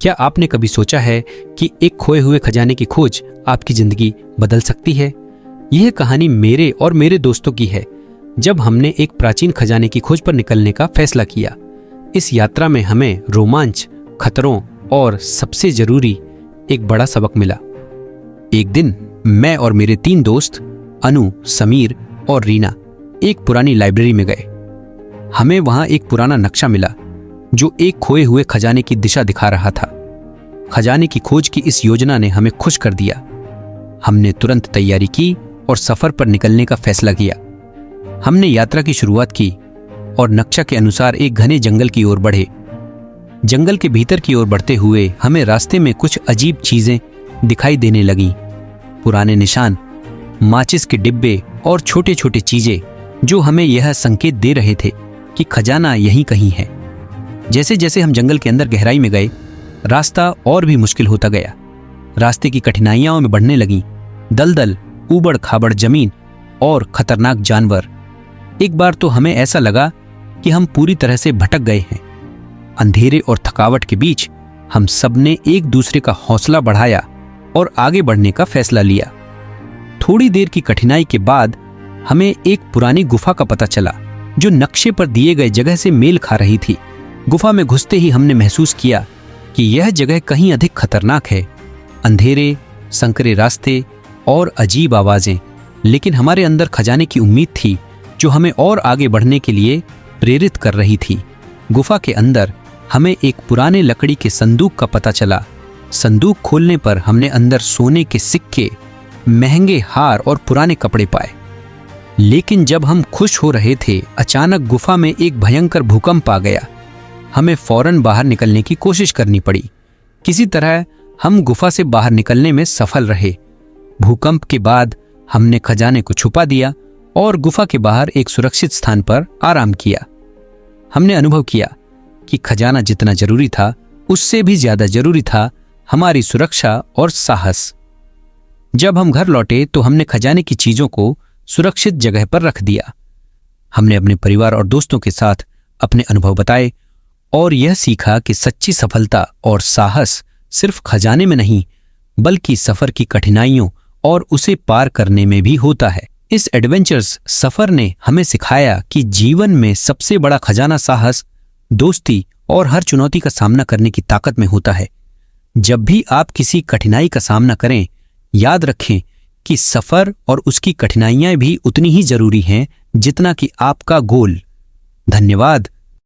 क्या आपने कभी सोचा है कि एक खोए हुए खजाने की खोज आपकी जिंदगी बदल सकती है? यह कहानी मेरे और मेरे दोस्तों की है, जब हमने एक प्राचीन खजाने की खोज पर निकलने का फैसला किया। इस यात्रा में हमें रोमांच, खतरों और सबसे जरूरी एक बड़ा सबक मिला। एक दिन मैं और मेरे 3 दोस्त अनु, समीर और रीना एक पुरानी लाइब्रेरी में गए। हमें वहां एक पुराना नक्शा मिला जो एक खोए हुए खजाने की दिशा दिखा रहा था। खजाने की खोज की इस योजना ने हमें खुश कर दिया। हमने तुरंत तैयारी की और सफर पर निकलने का फैसला किया। हमने यात्रा की शुरुआत की और नक्शा के अनुसार एक घने जंगल की ओर बढ़े। जंगल के भीतर की ओर बढ़ते हुए हमें रास्ते में कुछ अजीब चीजें दिखाई देने लगीं। पुराने निशान, माचिस के डिब्बे और छोटे छोटे चीजें जो हमें यह संकेत दे रहे थे कि खजाना यहीं कहीं है। जैसे जैसे हम जंगल के अंदर गहराई में गए, रास्ता और भी मुश्किल होता गया। रास्ते की कठिनाइयां में बढ़ने लगीं। दलदल, ऊबड़ खाबड़ जमीन और खतरनाक जानवर। एक बार तो हमें ऐसा लगा कि हम पूरी तरह से भटक गए हैं। अंधेरे और थकावट के बीच हम सबने एक दूसरे का हौसला बढ़ाया और आगे बढ़ने का फैसला लिया। थोड़ी देर की कठिनाई के बाद हमें एक पुरानी गुफा का पता चला जो नक्शे पर दिए गए जगह से मेल खा रही थी। गुफा में घुसते ही हमने महसूस किया कि यह जगह कहीं अधिक खतरनाक है। अंधेरे, संकरे रास्ते और अजीब आवाजें, लेकिन हमारे अंदर खजाने की उम्मीद थी जो हमें और आगे बढ़ने के लिए प्रेरित कर रही थी। गुफा के अंदर हमें एक पुराने लकड़ी के संदूक का पता चला। संदूक खोलने पर हमने अंदर सोने के सिक्के, महंगे हार और पुराने कपड़े पाए। लेकिन जब हम खुश हो रहे थे, अचानक गुफा में एक भयंकर भूकंप आ गया। हमें फौरन बाहर निकलने की कोशिश करनी पड़ी। किसी तरह हम गुफा से बाहर निकलने में सफल रहे। भूकंप के बाद हमने खजाने को छुपा दिया और गुफा के बाहर एक सुरक्षित स्थान पर आराम किया। हमने अनुभव किया कि खजाना जितना जरूरी था, उससे भी ज्यादा जरूरी था हमारी सुरक्षा और साहस। जब हम घर लौटे तो हमने खजाने की चीजों को सुरक्षित जगह पर रख दिया। हमने अपने परिवार और दोस्तों के साथ अपने अनुभव बताए और यह सीखा कि सच्ची सफलता और साहस सिर्फ खजाने में नहीं, बल्कि सफर की कठिनाइयों और उसे पार करने में भी होता है। इस एडवेंचर्स सफर ने हमें सिखाया कि जीवन में सबसे बड़ा खजाना साहस, दोस्ती और हर चुनौती का सामना करने की ताकत में होता है। जब भी आप किसी कठिनाई का सामना करें, याद रखें कि सफर और उसकी कठिनाइयां भी उतनी ही जरूरी हैं जितना कि आपका गोल। धन्यवाद।